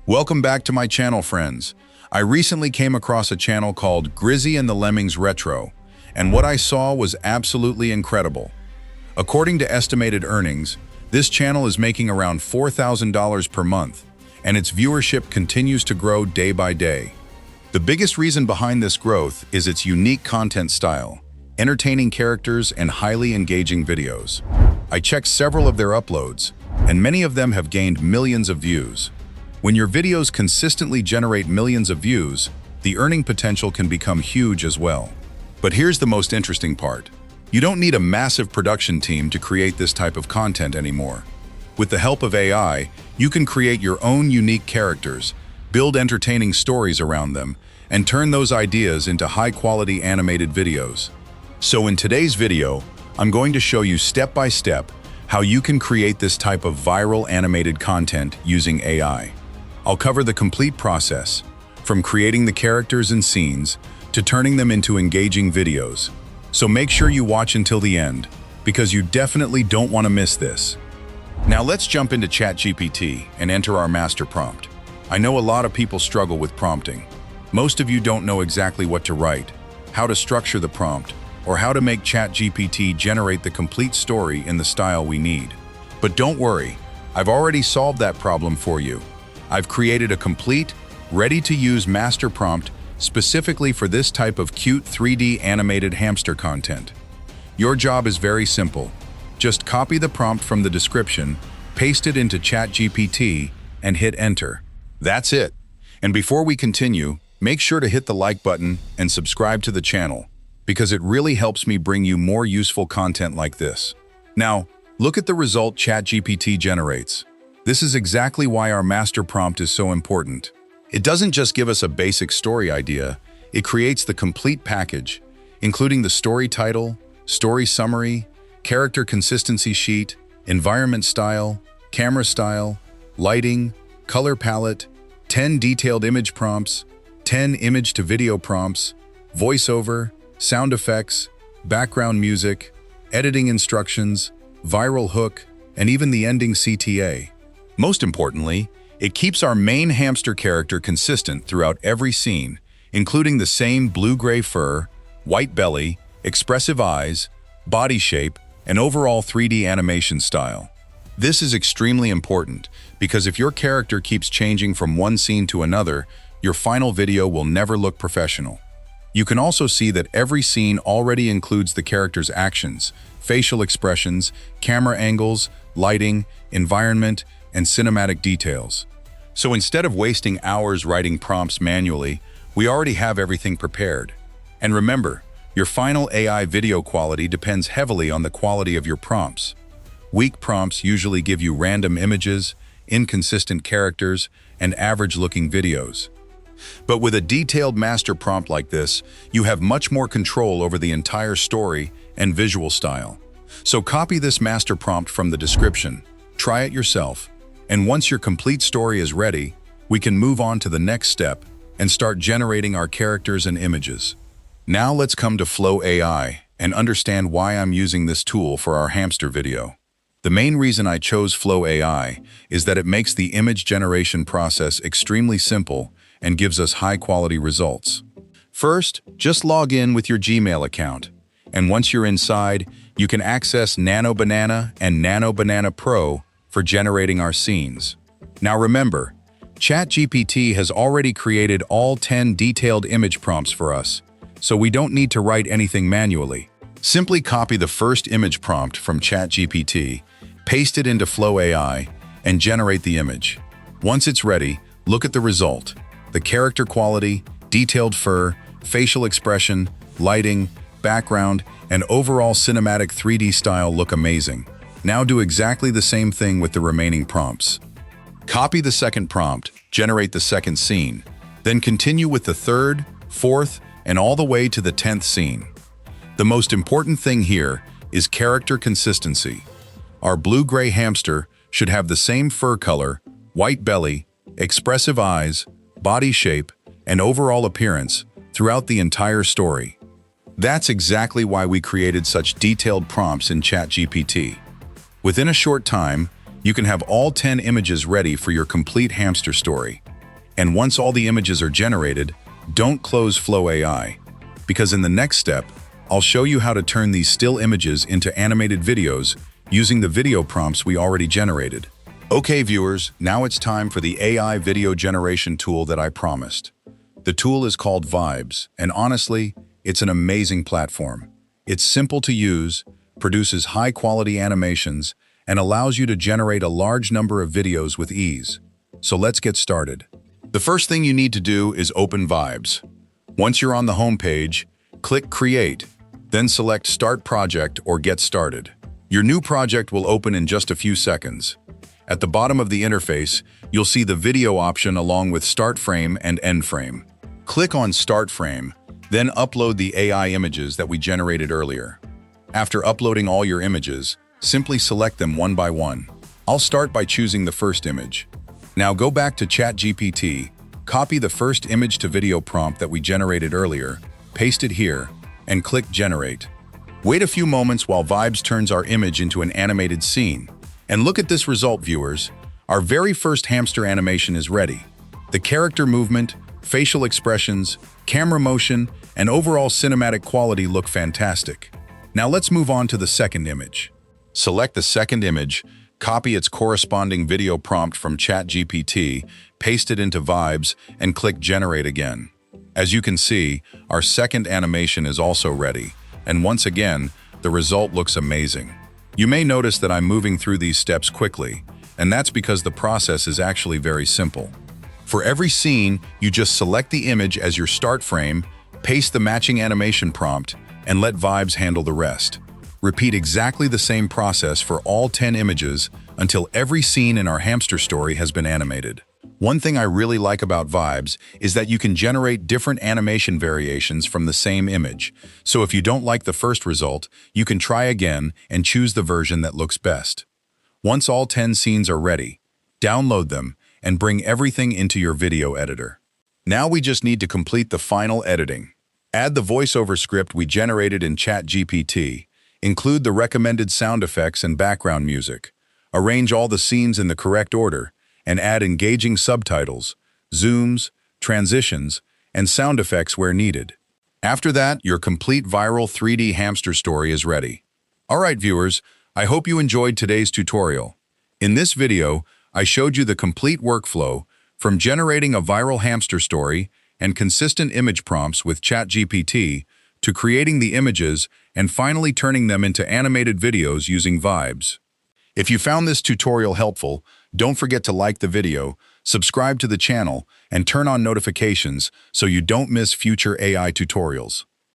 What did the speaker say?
Welcome back to my channel, friends. I recently came across a channel called Grizzy and the Lemmings Retro, and what I saw was absolutely incredible. According to estimated earnings, this channel is making around $4,000 per month, and its viewership continues to grow day by day. The biggest reason behind this growth is its unique content style, entertaining characters, and highly engaging videos. I checked several of their uploads, and many of them have gained millions of views. When your videos consistently generate millions of views, the earning potential can become huge as well. But here's the most interesting part. You don't need a massive production team to create this type of content anymore. With the help of AI, you can create your own unique characters, build entertaining stories around them, and turn those ideas into high-quality animated videos. So in today's video, I'm going to show you step by step how you can create this type of viral animated content using AI. I'll cover the complete process, from creating the characters and scenes to turning them into engaging videos. So make sure you watch until the end, because you definitely don't want to miss this. Now let's jump into ChatGPT and enter our master prompt. I know a lot of people struggle with prompting. Most of you don't know exactly what to write, how to structure the prompt, or how to make ChatGPT generate the complete story in the style we need. But don't worry, I've already solved that problem for you. I've created a complete, ready-to-use master prompt specifically for this type of cute 3D animated hamster content. Your job is very simple. Just copy the prompt from the description, paste it into ChatGPT, and hit enter. That's it. And before we continue, make sure to hit the like button and subscribe to the channel, because it really helps me bring you more useful content like this. Now, look at the result ChatGPT generates. This is exactly why our master prompt is so important. It doesn't just give us a basic story idea, it creates the complete package, including the story title, story summary, character consistency sheet, environment style, camera style, lighting, color palette, 10 detailed image prompts, 10 image-to-video prompts, voiceover, sound effects, background music, editing instructions, viral hook, and even the ending CTA. Most importantly, it keeps our main hamster character consistent throughout every scene, including the same blue-gray fur, white belly, expressive eyes, body shape, and overall 3D animation style. This is extremely important because if your character keeps changing from one scene to another, your final video will never look professional. You can also see that every scene already includes the character's actions, facial expressions, camera angles, lighting, environment, and cinematic details. So instead of wasting hours writing prompts manually, we already have everything prepared. And remember, your final AI video quality depends heavily on the quality of your prompts. Weak prompts usually give you random images, inconsistent characters, and average-looking videos. But with a detailed master prompt like this, you have much more control over the entire story and visual style. So copy this master prompt from the description, try it yourself, and once your complete story is ready, we can move on to the next step and start generating our characters and images. Now let's come to Flow AI and understand why I'm using this tool for our hamster video. The main reason I chose Flow AI is that it makes the image generation process extremely simple and gives us high-quality results. First, just log in with your Gmail account, and once you're inside, you can access Nano Banana and Nano Banana Pro for generating our scenes. Now remember, ChatGPT has already created all 10 detailed image prompts for us, so we don't need to write anything manually. Simply copy the first image prompt from ChatGPT, paste it into Flow AI, and generate the image. Once it's ready, look at the result. The character quality, detailed fur, facial expression, lighting, background, and overall cinematic 3D style look amazing. Now do exactly the same thing with the remaining prompts. Copy the second prompt, generate the second scene, then continue with the third, fourth, and all the way to the 10th scene. The most important thing here is character consistency. Our blue-gray hamster should have the same fur color, white belly, expressive eyes, body shape, and overall appearance throughout the entire story. That's exactly why we created such detailed prompts in ChatGPT. Within a short time, you can have all 10 images ready for your complete hamster story. And once all the images are generated, don't close Flow AI, because in the next step, I'll show you how to turn these still images into animated videos using the video prompts we already generated. Okay, viewers, now it's time for the AI video generation tool that I promised. The tool is called Vibes, and honestly, it's an amazing platform. It's simple to use, produces high-quality animations, and allows you to generate a large number of videos with ease. So let's get started. The first thing you need to do is open Vibes. Once you're on the home page, click Create, then select Start Project or Get Started. Your new project will open in just a few seconds. At the bottom of the interface, you'll see the video option along with Start Frame and End Frame. Click on Start Frame, then upload the AI images that we generated earlier. After uploading all your images, simply select them one by one. I'll start by choosing the first image. Now go back to ChatGPT, copy the first image to video prompt that we generated earlier, paste it here, and click Generate. Wait a few moments while Vibes turns our image into an animated scene. And look at this result, viewers. Our very first hamster animation is ready. The character movement, facial expressions, camera motion, and overall cinematic quality look fantastic. Now let's move on to the second image. Select the second image, copy its corresponding video prompt from ChatGPT, paste it into Vibes, and click Generate again. As you can see, our second animation is also ready, and once again, the result looks amazing. You may notice that I'm moving through these steps quickly, and that's because the process is actually very simple. For every scene, you just select the image as your start frame, paste the matching animation prompt, and let Vibes handle the rest. Repeat exactly the same process for all 10 images until every scene in our hamster story has been animated. One thing I really like about Vibes is that you can generate different animation variations from the same image. So if you don't like the first result, you can try again and choose the version that looks best. Once all 10 scenes are ready, download them and bring everything into your video editor. Now we just need to complete the final editing. Add the voiceover script we generated in ChatGPT, include the recommended sound effects and background music, arrange all the scenes in the correct order, and add engaging subtitles, zooms, transitions, and sound effects where needed. After that, your complete viral 3D hamster story is ready. Alright viewers, I hope you enjoyed today's tutorial. In this video, I showed you the complete workflow from generating a viral hamster story and consistent image prompts with ChatGPT to creating the images and finally turning them into animated videos using Vibes. If you found this tutorial helpful, don't forget to like the video, subscribe to the channel, and turn on notifications so you don't miss future AI tutorials.